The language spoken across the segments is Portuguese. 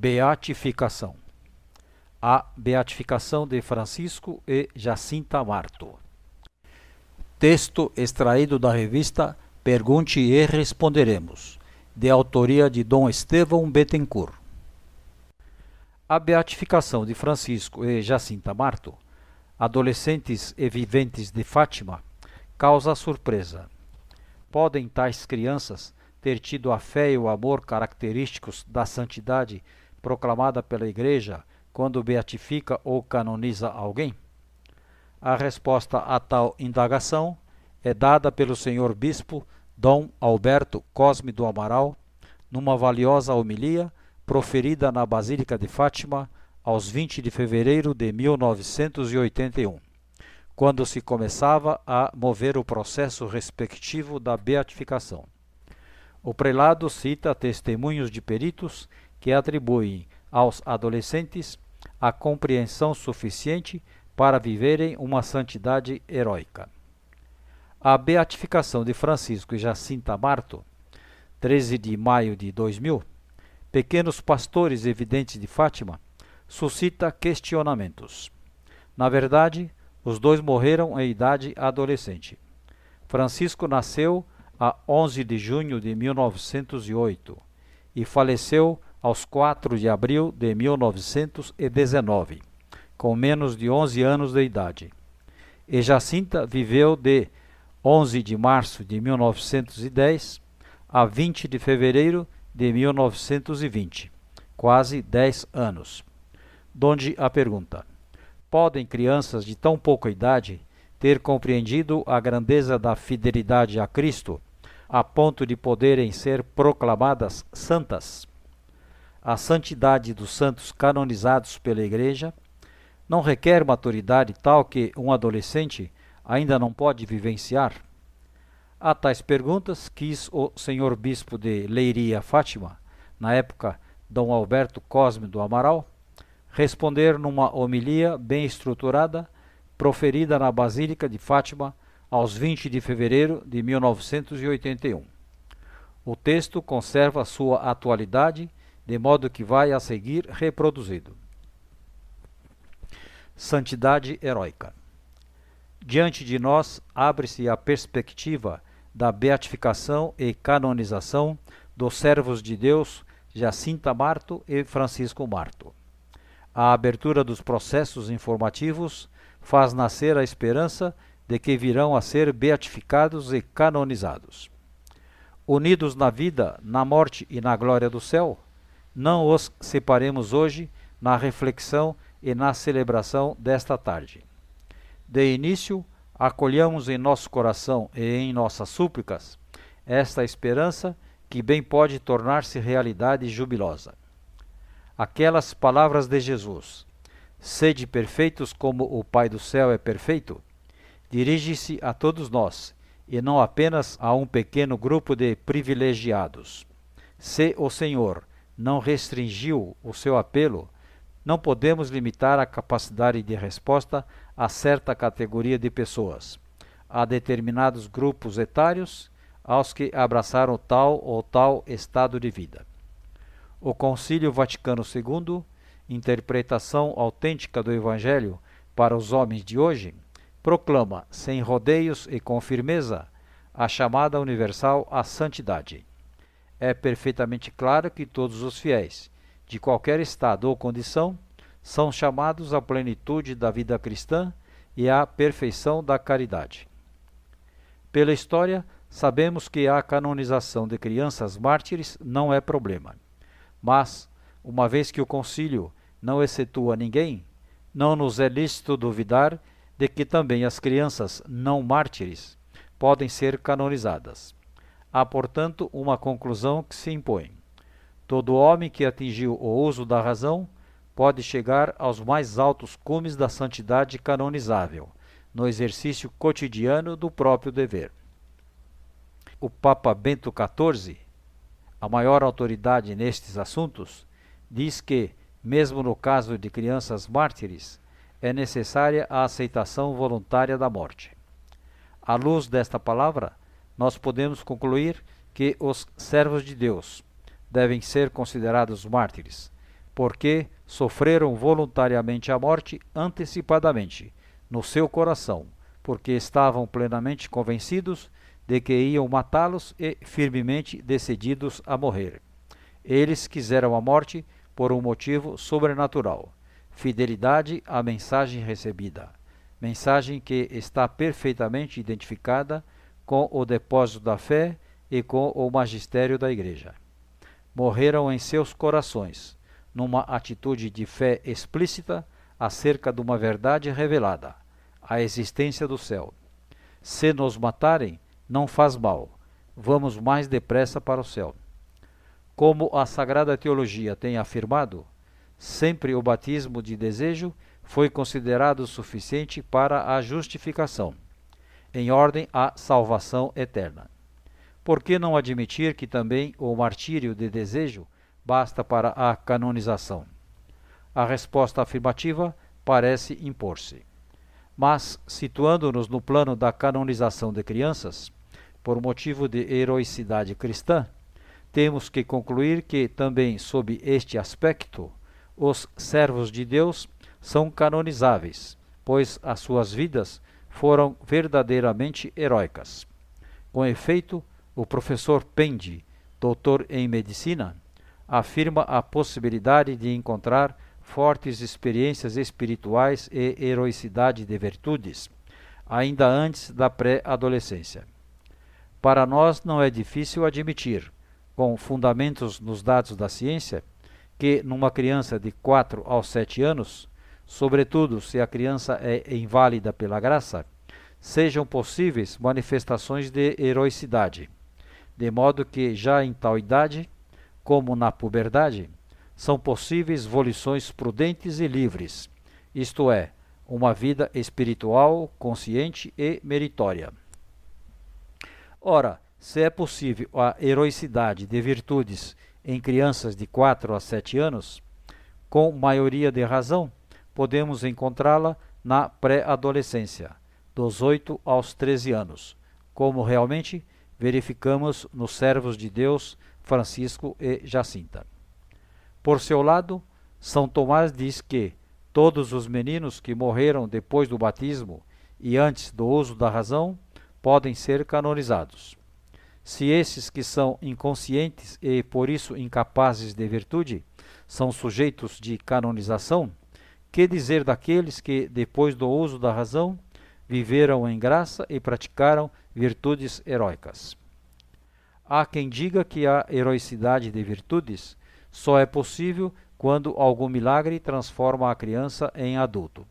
Beatificação. A beatificação de Francisco e Jacinta Marto. Texto extraído da revista Pergunte e Responderemos, de autoria de Dom Estevão Bettencourt. A beatificação de Francisco e Jacinta Marto, adolescentes e viventes de Fátima, causa surpresa. Podem tais crianças ter tido a fé e o amor característicos da santidade proclamada pela Igreja quando beatifica ou canoniza alguém? A resposta a tal indagação é dada pelo senhor bispo Dom Alberto Cosme do Amaral numa valiosa homilia proferida na Basílica de Fátima aos 20 de fevereiro de 1981, quando se começava a mover o processo respectivo da beatificação. O prelado cita testemunhos de peritos que atribuem aos adolescentes a compreensão suficiente para viverem uma santidade heróica. A beatificação de Francisco e Jacinta Marto, 13 de maio de 2000, pequenos pastores evidentes de Fátima, suscita questionamentos. Na verdade, os dois morreram em idade adolescente. Francisco nasceu a 11 de junho de 1908 e faleceu aos 4 de abril de 1919, com menos de 11 anos de idade. E Jacinta viveu de 11 de março de 1910 a 20 de fevereiro de 1920, quase 10 anos. Donde a pergunta: podem crianças de tão pouca idade ter compreendido a grandeza da fidelidade a Cristo a ponto de poderem ser proclamadas santas? A santidade dos santos canonizados pela Igreja não requer maturidade tal que um adolescente ainda não pode vivenciar? A tais perguntas quis o senhor bispo de Leiria Fátima, na época Dom Alberto Cosme do Amaral, responder numa homilia bem estruturada, proferida na Basílica de Fátima aos 20 de fevereiro de 1981. O texto conserva sua atualidade, de modo que vai a seguir reproduzido. Santidade heróica. Diante de nós abre-se a perspectiva da beatificação e canonização dos servos de Deus Jacinta Marto e Francisco Marto. A abertura dos processos informativos faz nascer a esperança de que virão a ser beatificados e canonizados. Unidos na vida, na morte e na glória do céu, não os separemos hoje na reflexão e na celebração desta tarde. De início, acolhamos em nosso coração e em nossas súplicas esta esperança que bem pode tornar-se realidade jubilosa. Aquelas palavras de Jesus: sede perfeitos como o Pai do céu é perfeito, dirige-se a todos nós e não apenas a um pequeno grupo de privilegiados. Se o Senhor não restringiu o seu apelo, não podemos limitar a capacidade de resposta a certa categoria de pessoas, a determinados grupos etários, aos que abraçaram tal ou tal estado de vida. O Concílio Vaticano II, interpretação autêntica do Evangelho para os homens de hoje, proclama, sem rodeios e com firmeza, a chamada universal à santidade. É perfeitamente claro que todos os fiéis, de qualquer estado ou condição, são chamados à plenitude da vida cristã e à perfeição da caridade. Pela história, sabemos que a canonização de crianças mártires não é problema. Mas, uma vez que o concílio não excetua ninguém, não nos é lícito duvidar de que também as crianças não mártires podem ser canonizadas. Há, portanto, uma conclusão que se impõe. Todo homem que atingiu o uso da razão pode chegar aos mais altos cumes da santidade canonizável, no exercício cotidiano do próprio dever. O Papa Bento XIV, a maior autoridade nestes assuntos, diz que, mesmo no caso de crianças mártires, é necessária a aceitação voluntária da morte. À luz desta palavra, nós podemos concluir que os servos de Deus devem ser considerados mártires, porque sofreram voluntariamente a morte antecipadamente, no seu coração, porque estavam plenamente convencidos de que iam matá-los e firmemente decididos a morrer. Eles quiseram a morte por um motivo sobrenatural: fidelidade à mensagem recebida, mensagem que está perfeitamente identificada com o depósito da fé e com o magistério da Igreja. Morreram em seus corações, numa atitude de fé explícita acerca de uma verdade revelada, a existência do céu. Se nos matarem, não faz mal, vamos mais depressa para o céu. Como a Sagrada Teologia tem afirmado, sempre o batismo de desejo foi considerado suficiente para a justificação, em ordem à salvação eterna. Por que não admitir que também o martírio de desejo basta para a canonização? A resposta afirmativa parece impor-se. Mas, situando-nos no plano da canonização de crianças, por motivo de heroicidade cristã, temos que concluir que também sob este aspecto, os servos de Deus são canonizáveis, pois as suas vidas foram verdadeiramente heróicas. Com efeito, o professor Pendi, doutor em medicina, afirma a possibilidade de encontrar fortes experiências espirituais e heroicidade de virtudes, ainda antes da pré-adolescência. Para nós não é difícil admitir, com fundamentos nos dados da ciência, que numa criança de 4 aos 7 anos, sobretudo se a criança é inválida pela graça, sejam possíveis manifestações de heroicidade, de modo que já em tal idade, como na puberdade, são possíveis volições prudentes e livres, isto é, uma vida espiritual, consciente e meritória. Ora, se é possível a heroicidade de virtudes em crianças de 4 a 7 anos, com maioria de razão, podemos encontrá-la na pré-adolescência, dos 8 aos 13 anos, como realmente verificamos nos servos de Deus Francisco e Jacinta. Por seu lado, São Tomás diz que todos os meninos que morreram depois do batismo e antes do uso da razão podem ser canonizados. Se esses que são inconscientes e por isso incapazes de virtude são sujeitos de canonização, que dizer daqueles que, depois do uso da razão, viveram em graça e praticaram virtudes heróicas? Há quem diga que a heroicidade de virtudes só é possível quando algum milagre transforma a criança em adulto.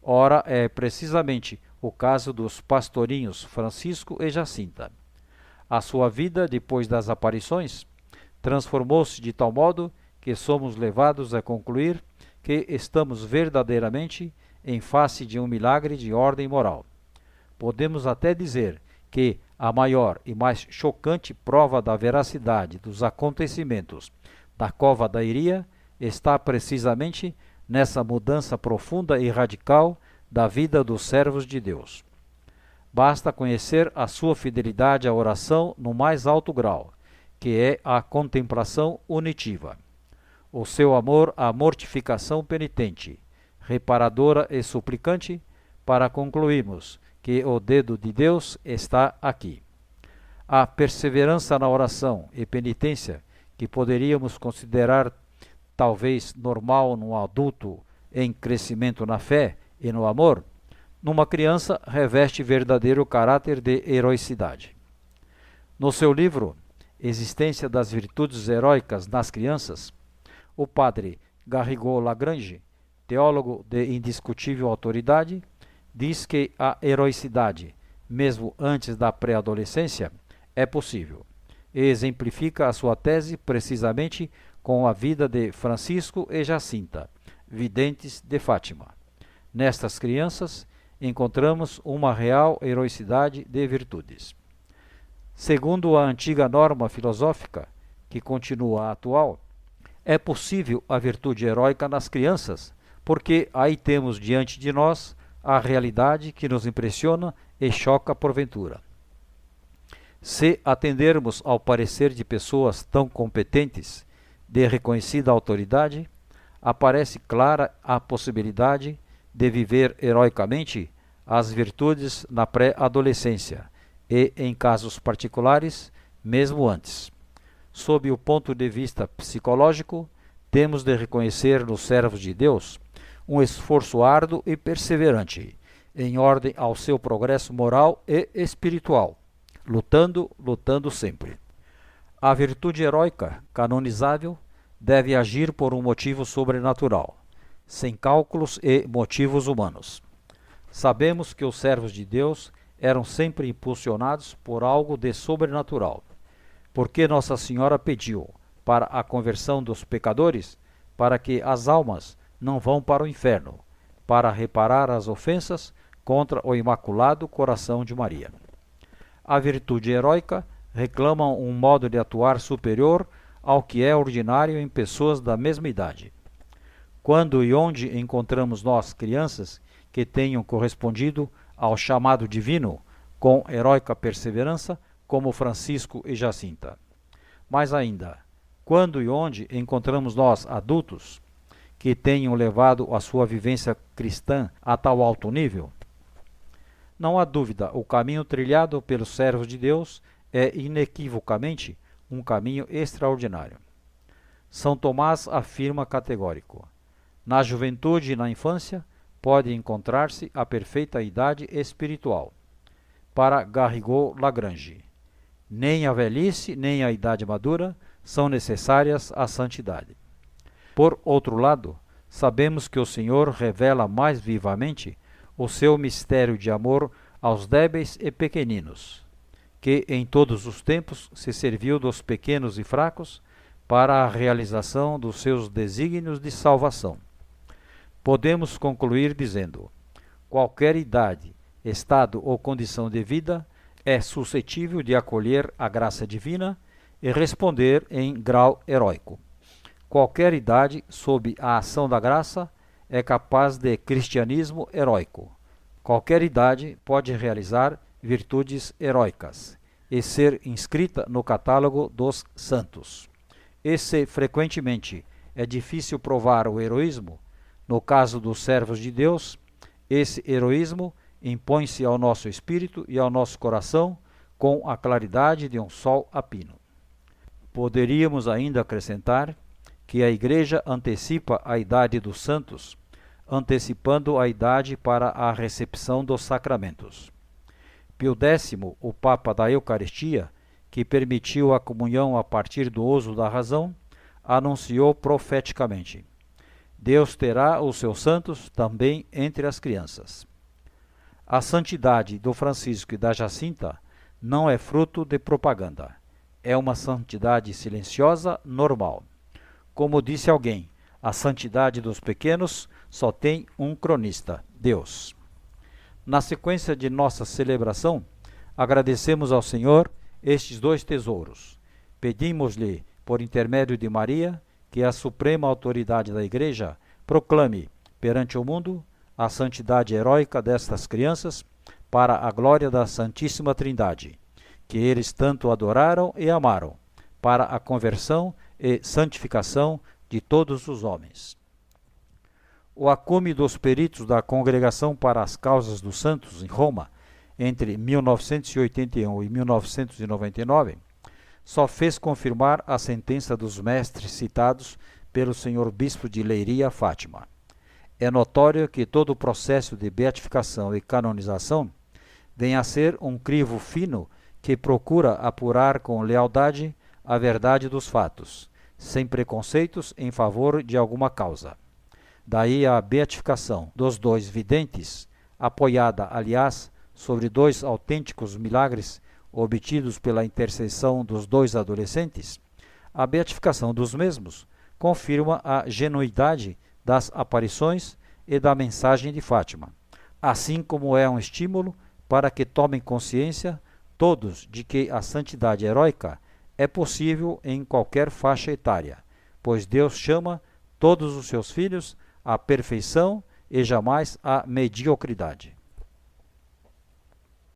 Ora, é precisamente o caso dos pastorinhos Francisco e Jacinta. A sua vida, depois das aparições, transformou-se de tal modo que somos levados a concluir que estamos verdadeiramente em face de um milagre de ordem moral. Podemos até dizer que a maior e mais chocante prova da veracidade dos acontecimentos da Cova da Iria está precisamente nessa mudança profunda e radical da vida dos servos de Deus. Basta conhecer a sua fidelidade à oração no mais alto grau, que é a contemplação unitiva. O seu amor à mortificação penitente, reparadora e suplicante, para concluirmos que o dedo de Deus está aqui. A perseverança na oração e penitência, que poderíamos considerar talvez normal num adulto em crescimento na fé e no amor, numa criança reveste verdadeiro caráter de heroicidade. No seu livro Existência das Virtudes Heróicas nas Crianças, o padre Garrigou Lagrange, teólogo de indiscutível autoridade, diz que a heroicidade, mesmo antes da pré-adolescência, é possível, e exemplifica a sua tese precisamente com a vida de Francisco e Jacinta, videntes de Fátima. Nestas crianças, encontramos uma real heroicidade de virtudes. Segundo a antiga norma filosófica, que continua atual, é possível a virtude heróica nas crianças, porque aí temos diante de nós a realidade que nos impressiona e choca porventura. Se atendermos ao parecer de pessoas tão competentes, de reconhecida autoridade, aparece clara a possibilidade de viver heroicamente as virtudes na pré-adolescência e, em casos particulares, mesmo antes. Sob o ponto de vista psicológico, temos de reconhecer nos servos de Deus um esforço árduo e perseverante, em ordem ao seu progresso moral e espiritual, lutando sempre. A virtude heróica, canonizável, deve agir por um motivo sobrenatural, sem cálculos e motivos humanos. Sabemos que os servos de Deus eram sempre impulsionados por algo de sobrenatural, porque Nossa Senhora pediu para a conversão dos pecadores, para que as almas não vão para o inferno, para reparar as ofensas contra o Imaculado Coração de Maria. A virtude heróica reclama um modo de atuar superior ao que é ordinário em pessoas da mesma idade. Quando e onde encontramos nós crianças que tenham correspondido ao chamado divino com heróica perseverança, como Francisco e Jacinta? Mais ainda, quando e onde encontramos nós adultos que tenham levado a sua vivência cristã a tal alto nível? Não há dúvida, o caminho trilhado pelos servos de Deus é inequivocamente um caminho extraordinário. São Tomás afirma categórico: na juventude e na infância pode encontrar-se a perfeita idade espiritual. Para Garrigou-Lagrange, nem a velhice nem a idade madura são necessárias à santidade. Por outro lado, sabemos que o Senhor revela mais vivamente o seu mistério de amor aos débeis e pequeninos, que em todos os tempos se serviu dos pequenos e fracos para a realização dos seus desígnios de salvação. Podemos concluir dizendo: qualquer idade, estado ou condição de vida é suscetível de acolher a graça divina e responder em grau heróico. Qualquer idade, sob a ação da graça, é capaz de cristianismo heróico. Qualquer idade pode realizar virtudes heróicas e ser inscrita no catálogo dos santos. E se frequentemente é difícil provar o heroísmo, no caso dos servos de Deus, esse heroísmo impõe-se ao nosso espírito e ao nosso coração com a claridade de um sol a pino. Poderíamos ainda acrescentar que a Igreja antecipa a idade dos santos, antecipando a idade para a recepção dos sacramentos. Pio X, o Papa da Eucaristia, que permitiu a comunhão a partir do uso da razão, anunciou profeticamente: Deus terá os seus santos também entre as crianças. A santidade do Francisco e da Jacinta não é fruto de propaganda. É uma santidade silenciosa, normal. Como disse alguém, a santidade dos pequenos só tem um cronista, Deus. Na sequência de nossa celebração, agradecemos ao Senhor estes dois tesouros. Pedimos-lhe, por intermédio de Maria, que a suprema autoridade da Igreja proclame perante o mundo a santidade heróica destas crianças para a glória da Santíssima Trindade, que eles tanto adoraram e amaram, para a conversão e santificação de todos os homens. O acume dos peritos da Congregação para as Causas dos Santos, em Roma, entre 1981 e 1999, só fez confirmar a sentença dos mestres citados pelo senhor bispo de Leiria, Fátima. É notório que todo o processo de beatificação e canonização vem a ser um crivo fino que procura apurar com lealdade a verdade dos fatos, sem preconceitos em favor de alguma causa. Daí a beatificação dos dois videntes, apoiada, aliás, sobre dois autênticos milagres obtidos pela intercessão dos dois adolescentes, a beatificação dos mesmos confirma a genuidade das aparições e da mensagem de Fátima, assim como é um estímulo para que tomem consciência todos de que a santidade heróica é possível em qualquer faixa etária, pois Deus chama todos os seus filhos à perfeição e jamais à mediocridade.